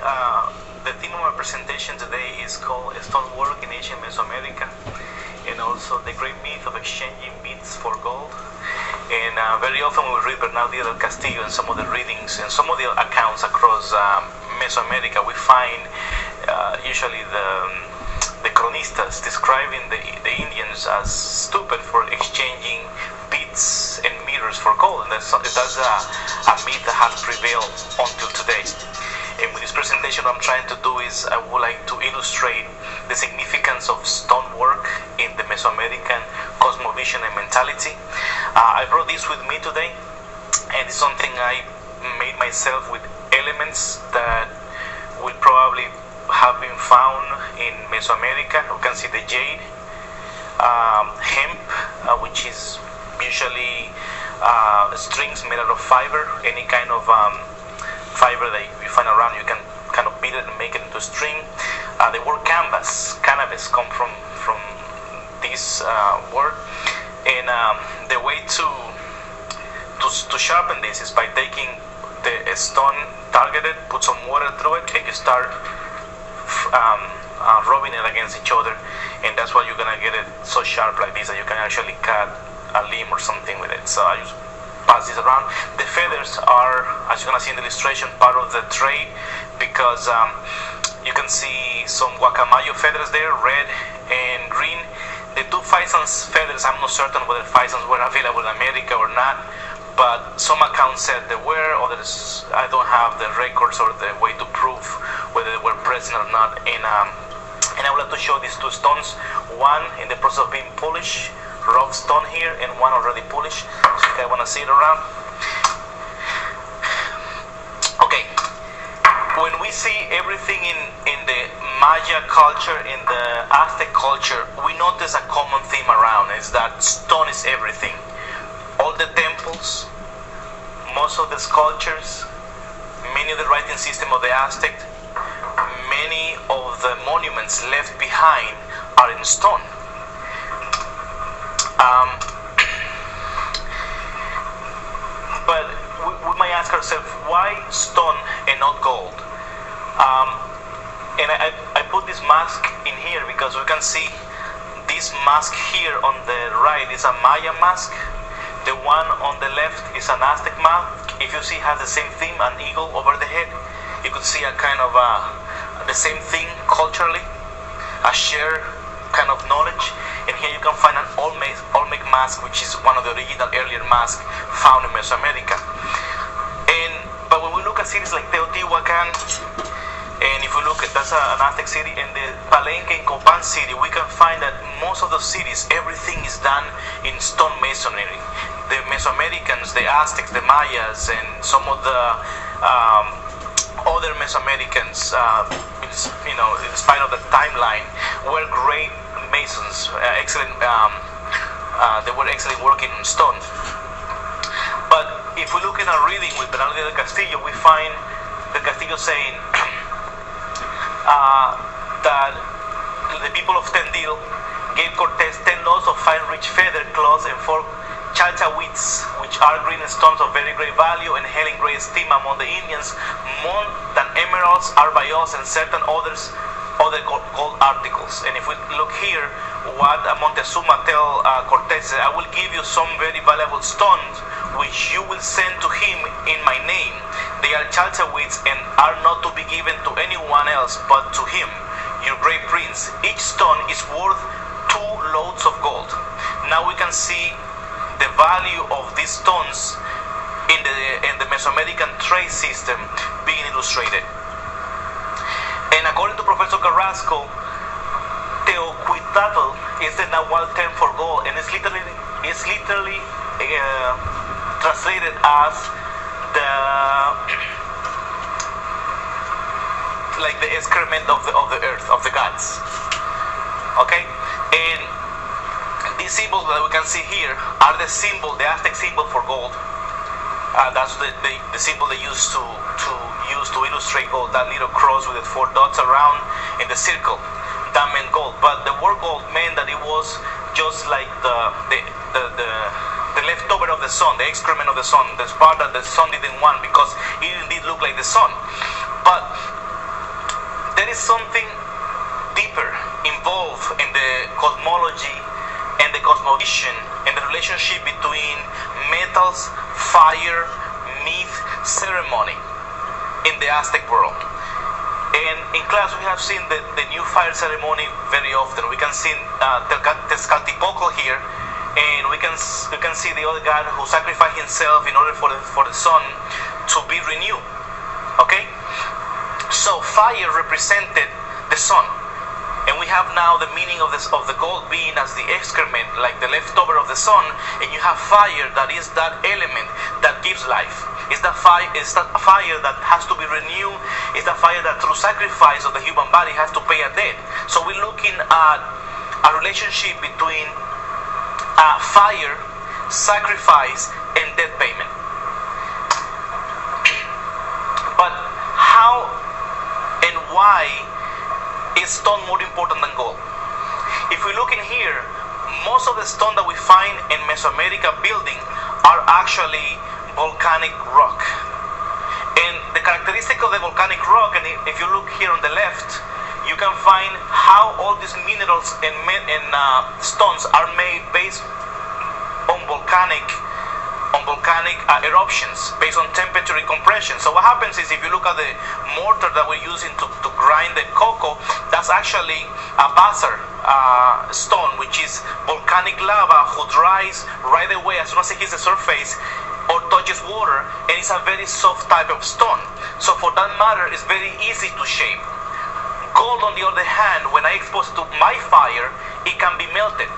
The theme of my presentation today is called Stonework in Ancient Mesoamerica, and also the great myth of exchanging beads for gold. And very often we read Bernardo del Castillo and some of the readings and some of the accounts across Mesoamerica. We find usually the cronistas describing the Indians as stupid for exchanging beads and mirrors for gold, and that's a myth that has prevailed until today. And with this presentation, what I'm trying to do is I would like to illustrate the significance of stonework in the Mesoamerican cosmovision and mentality. I brought this with me today, and it's something I made myself with elements that will probably have been found in Mesoamerica. You can see the jade, hemp, which is usually strings made out of fiber. Any kind of fiber that you find around, you can kind of beat it and make it into a string. The word canvas, cannabis, come from this word. And the way to sharpen this is by taking the stone targeted, put some water through it, and you start rubbing it against each other, and that's why you're gonna get it so sharp like this that you can actually cut a limb or something with it. So I just pass this around. The feathers are, as you're gonna see in the illustration, part of the trade, because you can see some guacamayo feathers there, red and green. The two pheasants feathers, I'm not certain whether pheasants were available in America or not, but some accounts said they were, others I don't have the records or the way to prove whether they were present or not. And I would like to show these two stones, one in the process of being polished, rough stone here, and one already polished. So you guys want to see it around? Okay, when we see everything in the Maya culture, in the Aztec culture, we notice a common theme around, is that stone is everything. All the temples, most of the sculptures, many of the writing system of the Aztec, many of the monuments left behind are in stone. But we might ask ourselves, why stone and not gold? And I put this mask in here because we can see this mask here on the right is a Maya mask. The one on the left is an Aztec mask. If you see, it has the same theme, an eagle over the head. You could see a kind of the same thing culturally, a shared kind of knowledge. And here you can find an Olmec mask, which is one of the original earlier masks found in Mesoamerica. But when we look at cities like Teotihuacan, and if we look at, that's an Aztec city, in the Palenque and Copan city, we can find that most of the cities, everything is done in stone masonry. The Mesoamericans, the Aztecs, the Mayas, and some of the other Mesoamericans, in spite of the timeline, were great masons, excellent. They were excellent working in stone. But if we look in a reading with Bernardo del Castillo, we find the Castillo saying that the people of Tendil gave Cortés 10 loads of fine rich feather cloths and 4 chalchahuits, which are green stones of very great value and held in great esteem among the Indians, more than emeralds are by us and certain other gold articles. And if we look here, what Montezuma tell Cortés, I will give you some very valuable stones which you will send to him in my name. They are chalchahuits and are not to be given to anyone else but to him, your great prince. Each stone is worth 2 loads of gold. Now we can see the value of these stones in the Mesoamerican trade system being illustrated. And according to Professor Carrasco, Teocuitlatl is the Nahuatl term for gold, and it's literally translated as the excrement of the earth, of the gods. Okay, and these symbols that we can see here are the Aztec symbol for gold. That's the symbol they used to illustrate gold. That little cross with the 4 dots around in the circle, that meant gold. But the word gold meant that it was just like the leftover of the sun, the excrement of the sun, the part that the sun didn't want, because it indeed looked like the sun. But is something deeper involved in the cosmology and the cosmovision and the relationship between metals, fire, myth, ceremony in the Aztec world. And in class we have seen the new fire ceremony very often. We can see Tezcatlipoca here, and we can see the other god who sacrificed himself in order for the sun to be renewed. Okay? So fire represented the sun. And we have now the meaning of the gold being as the excrement, like the leftover of the sun, and you have fire that is that element that gives life. It's that fire that has to be renewed. It's that fire that through sacrifice of the human body has to pay a debt. So we're looking at a relationship between fire, sacrifice, and debt payment. But how and why is stone more important than gold? If we look in here, most of the stone that we find in Mesoamerica building are actually volcanic rock. And the characteristic of the volcanic rock, and if you look here on the left, you can find how all these minerals and stones are made based on volcanic eruptions, based on temperature and compression. So what happens is, if you look at the mortar that we're using to grind the cocoa, that's actually a basalt stone, which is volcanic lava who dries right away as soon as it hits the surface or touches water, and it's a very soft type of stone. So for that matter, it's very easy to shape. Gold, on the other hand, when I expose it to my fire, it can be melted,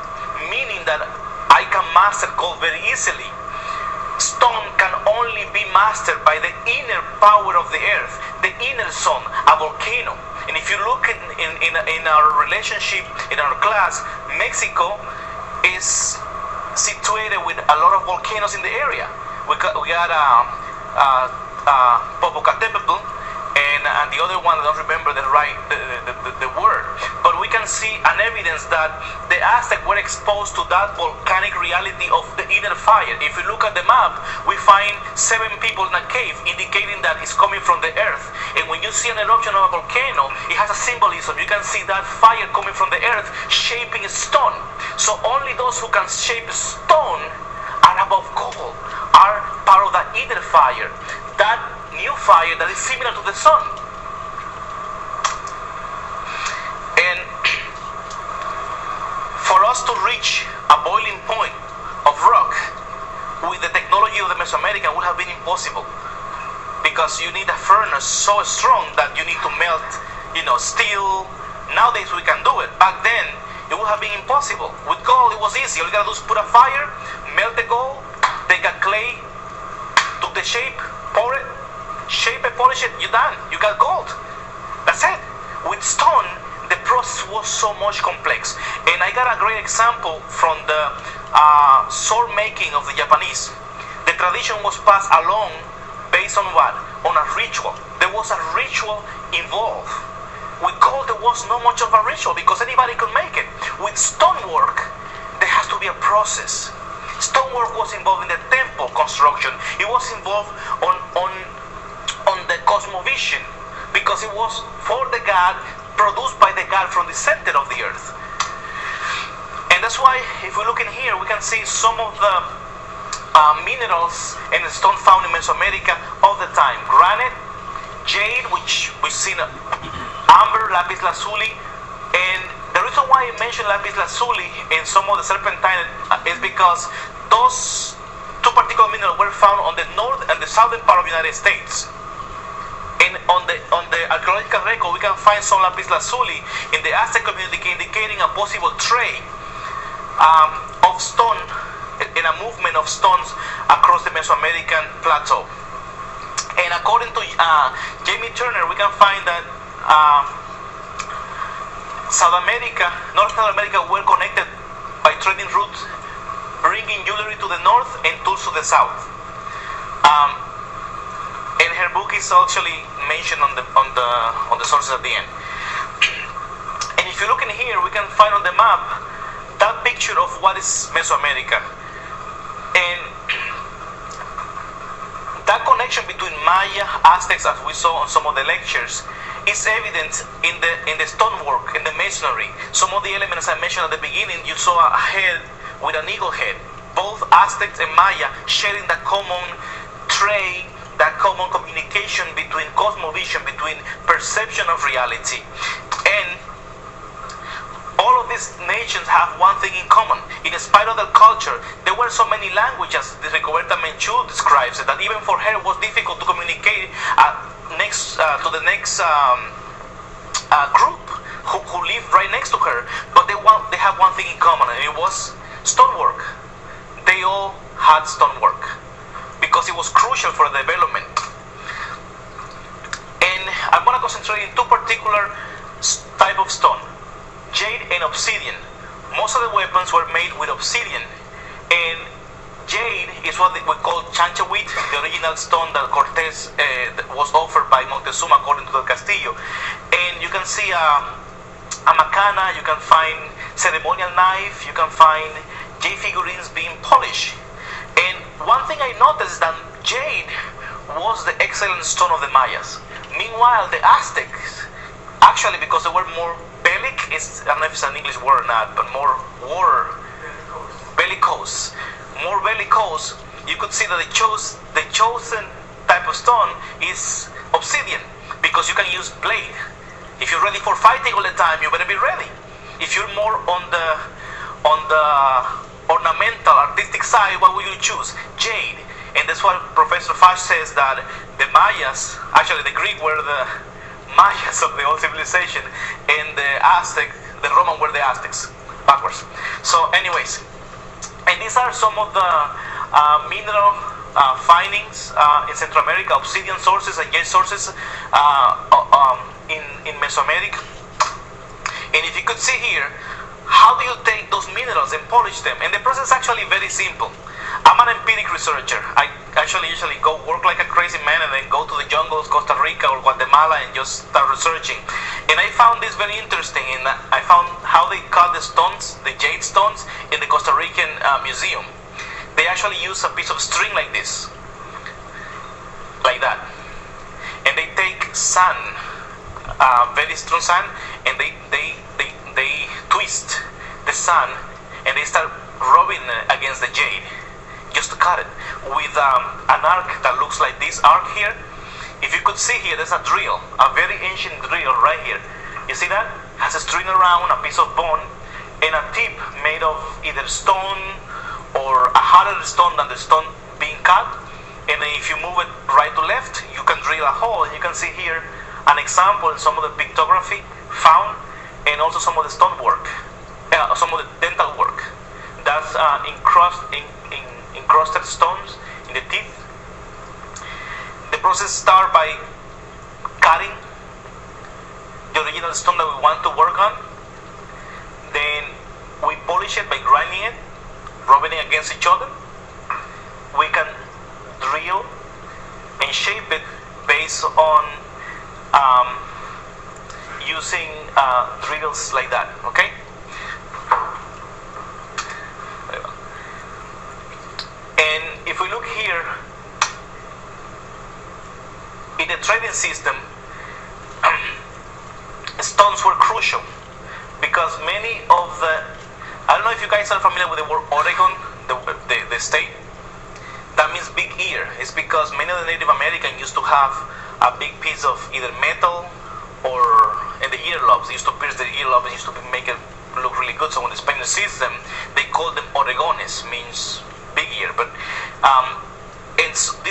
meaning that I can master gold very easily. Stone can only be mastered by the inner power of the earth, the inner sun, a volcano. And if you look in our relationship, in our class, Mexico is situated with a lot of volcanoes in the area. We got Popocatépetl, and the other one, I don't remember the word, but we can see an evidence that the Aztecs were exposed to that volcanic reality of the inner fire. If we look at the map, we find 7 people in a cave, indicating that it's coming from the earth. And when you see an eruption of a volcano, it has a symbolism. You can see that fire coming from the earth shaping stone. So only those who can shape stone are above gold, are part of that inner fire, that new fire that is similar to the sun. And for us to reach a boiling point of rock with the technology of the Mesoamerican would have been impossible, because you need a furnace so strong that you need to melt, steel. Nowadays we can do it. Back then it would have been impossible. With gold it was easy. All you gotta do is put a fire, melt the gold, take a clay, took the shape, pour it, shape it, polish it, you're done. You got gold. That's it. With stone, the process was so much complex. And I got a great example from the sword making of the Japanese. The tradition was passed along based on what? On a ritual. There was a ritual involved. With gold, there was not much of a ritual because anybody could make it. With stonework, there has to be a process. Stonework was involved in the temple construction. It was involved on the Cosmovision, because it was for the god, produced by the god from the center of the earth. And that's why, if we look in here, we can see some of the minerals and the stone found in Mesoamerica all the time. Granite, jade, which we've seen, amber, lapis lazuli. And the reason why I mentioned lapis lazuli and some of the serpentine is because those 2 particular minerals were found on the north and the southern part of the United States. And on the archaeological record, we can find some lapis lazuli in the Aztec community, indicating a possible trade of stone and a movement of stones across the Mesoamerican plateau. And according to Jamie Turner, we can find that North South America were connected by trading routes, bringing jewelry to the north and tools to the south. And her book is actually mentioned on the sources at the end. And if you look in here, we can find on the map that picture of what is Mesoamerica. And that connection between Maya, Aztecs, as we saw on some of the lectures, is evident in the stonework, in the masonry. Some of the elements I mentioned at the beginning, you saw a head with an eagle head. Both Aztecs and Maya sharing that common trait, that common communication between cosmovision, between perception of reality. And all of these nations have one thing in common. In spite of their culture, there were so many languages, Rigoberta Menchú describes it, that even for her it was difficult to communicate to the next group who lived right next to her. But they have one thing in common, and it was stonework. They all had stonework because it was crucial for the development. And I'm going to concentrate in two particular type of stone: jade and obsidian. Most of the weapons were made with obsidian, and jade is what we call chanchahuit, the original stone that Cortés was offered by Montezuma according to the Castillo. And you can see a macana, you can find ceremonial knife, you can find jade figurines being polished. And one thing I noticed is that jade was the excellent stone of the Mayas. Meanwhile, the Aztecs, actually, because they were more bellic, I don't know if it's an English word or not, but more bellicose. More bellicose, you could see that the chosen type of stone is obsidian, because you can use blade. If you're ready for fighting all the time, you better be ready. If you're more on the ornamental, artistic side, what will you choose? Jade. And that's why Professor Fash says that the Mayas, actually the Greek were the Mayas of the old civilization, and the Roman were the Aztecs, backwards. So anyways, and these are some of the mineral findings in Central America, obsidian sources and jade sources in Mesoamerica. And if you could see here, how do you take those minerals and polish them? And the process is actually very simple. I'm an empiric researcher. I actually usually go work like a crazy man and then go to the jungles, Costa Rica or Guatemala, and just start researching. And I found this very interesting, and I found how they cut the stones, the jade stones, in the Costa Rican museum. They actually use a piece of string like this, like that, and they take sand, very strong sand, and they twist the sand, and they start rubbing against the jade, just to cut it with an arc that looks like this arc here. If you could see here, there's a drill, a very ancient drill right here. You see that? Has a string around, a piece of bone, and a tip made of either stone or a harder stone than the stone being cut. And then if you move it right to left, you can drill a hole. And you can see here an example in some of the pictography found, and also some of the stonework, some of the dental work. That's encrusted stones in the teeth. The process starts by cutting the original stone that we want to work on. Then we polish it by grinding it, rubbing it against each other. We can drill and shape it based on using drills like that, okay? And if we look here, in the trading system, stones were crucial because many of I don't know if you guys are familiar with the word Oregon, the state. That means big ear. It's because many of the Native Americans used to have a big piece of either metal or in the earlobes. They used to pierce the earlobes, used to make it look really good. So when the Spanish sees them, they call them Oregones, means big ear. But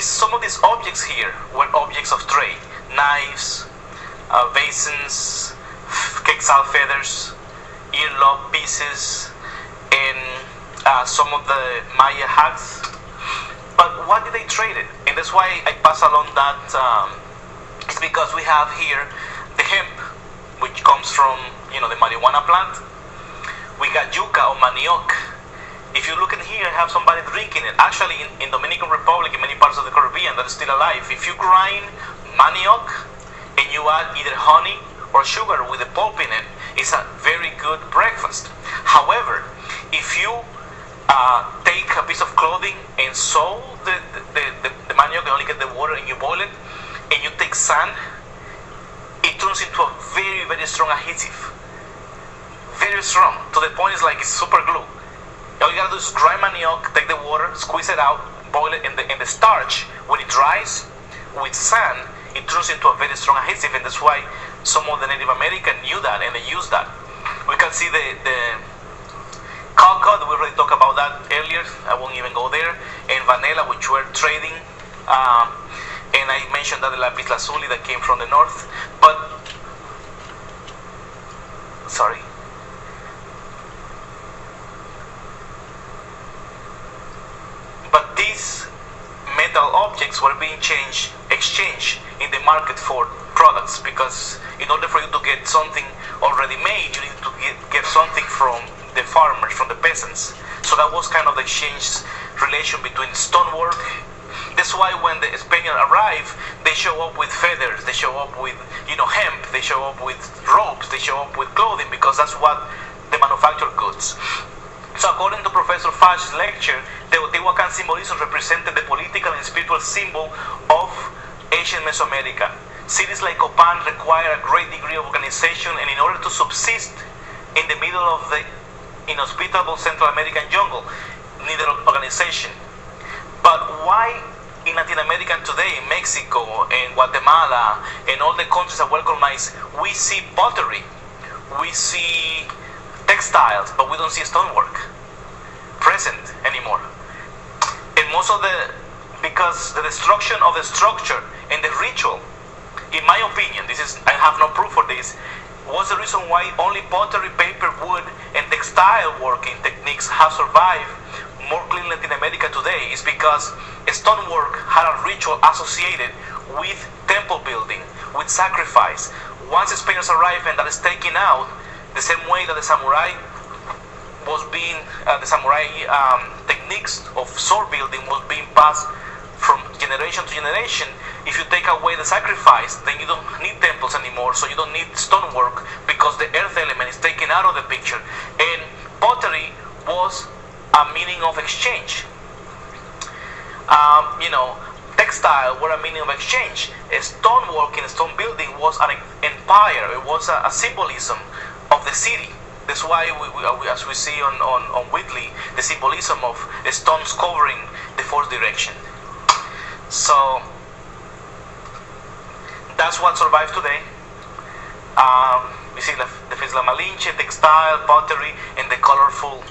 some of these objects here were objects of trade: knives, basins, quetzal feathers, earlobe pieces, and some of the Maya hats. But what did they trade it? And that's why I pass along that. It's because we have here the hemp, which comes from the marijuana plant. We got yuca or manioc. If you look in here, I have somebody drinking it. Actually, in Dominican Republic, in many parts of the Caribbean, that is still alive. If you grind manioc and you add either honey or sugar with the pulp in it, it's a very good breakfast. However, if you take a piece of clothing and sew the manioc, you only get the water and you boil it, and you take sand, it turns into a very, very strong adhesive. Very strong, to the point it's like it's super glue. All you gotta do is dry manioc, take the water, squeeze it out, boil it in the starch. When it dries with sand, it turns into a very strong adhesive, and that's why some of the Native Americans knew that and they used that. We can see the cocoa, we already talked about that earlier, I won't even go there, and vanilla, which were trading, and I mentioned that the lapis lazuli that came from the north, but, sorry. But these metal objects were being exchanged in the market for products, because in order for you to get something already made, you need to get something from the farmers, from the peasants. So that was kind of the exchange relation between stonework. That's why when the Spaniards arrive, they show up with feathers, they show up with hemp, they show up with ropes, they show up with clothing, because that's what they manufacture goods. So according to Professor Fash's lecture, the Teotihuacan symbolism represented the political and spiritual symbol of ancient Mesoamerica. Cities like Copan require a great degree of organization, and in order to subsist in the middle of the inhospitable Central American jungle, needed organization. But why in Latin America today, in Mexico and Guatemala and all the countries that were colonized, we see pottery, we see textiles, but we don't see stonework present anymore? And most of because the destruction of the structure and the ritual, in my opinion, I have no proof for this, was the reason why only pottery, paper, wood, and textile working techniques have survived more clean Latin America today, is because stonework had a ritual associated with temple building, with sacrifice. Once the Spaniards arrive and that is taken out, the same way that the samurai was being, techniques of sword building was being passed from generation to generation. If you take away the sacrifice, then you don't need temples anymore, so you don't need stonework, because the earth element is taken out of the picture. And pottery was a meaning of exchange. Textile were a meaning of exchange. Stonework in stone building was an empire. It was a symbolism of the city. That's why we as we see on Whitley, the symbolism of stones covering the fourth direction. So that's what survives today. You see the Fisla Malinche, textile, pottery, and the colorful.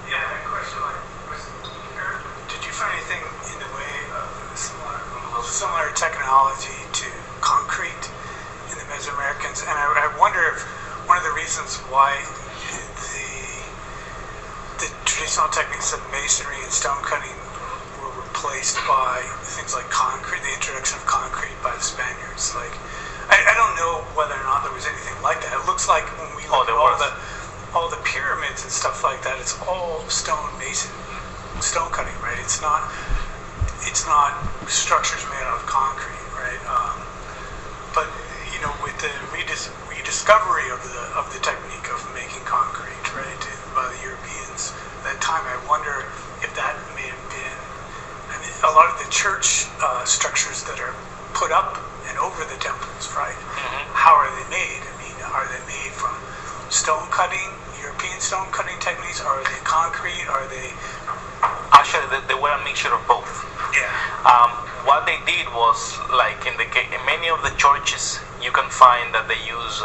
Yeah, I had a question. Did you find anything in the way of similar technology to concrete in the Mesoamericans? And I wonder if one of the reasons why the traditional techniques of masonry and stone cutting were replaced by things like concrete, the introduction of concrete by the Spaniards. Like, I don't know whether or not there was anything like that. It looks like when we look at all the pyramids and stuff like that, it's all stone cutting, right? It's not structures made out of concrete, right? But with the rediscovery of the technique of making concrete, right, by the Europeans at that time, I wonder if that may have been. I mean, a lot of the church structures that are put up and over the temples, right? Mm-hmm. How are they made? I mean, are they made from stone cutting, European stone cutting techniques? Are they concrete? Are they? Actually, they were a mixture of both. Yeah. What they did was, like in many of the churches, you can find that they use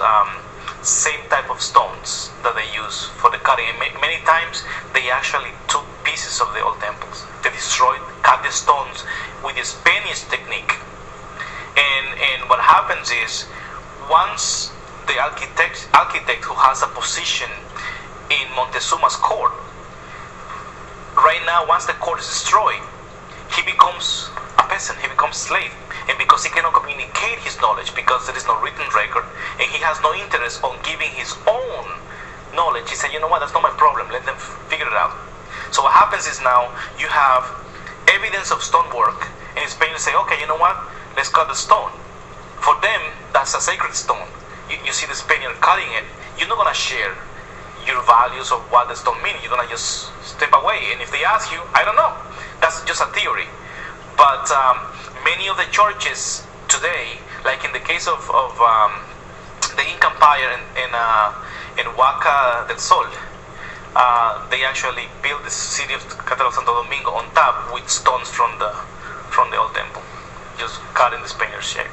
same type of stones that they use for the cutting. And many times they actually took pieces of the old temples. They destroyed, cut the stones with the Spanish technique. And what happens is, once the architect who has a position in Montezuma's court, right now, once the court is destroyed, he becomes a peasant, he becomes slave. And because he cannot communicate his knowledge, because there is no written record, and he has no interest on giving his own knowledge, he said, you know what, that's not my problem, let them figure it out. So what happens is, now you have evidence of stonework, and Spaniards say, okay, you know what, let's cut the stone. For them, that's a sacred stone. You see the Spaniard cutting it, you're not going to share your values of what the stone means. You're going to just step away. And if they ask you, I don't know. That's just a theory. But many of the churches today Like in the case of the Inca Empire in Huaca del Sol, they actually built the city of Catalonia Santo Domingo on top with stones from the old temple, just cut in the Spaniard shape.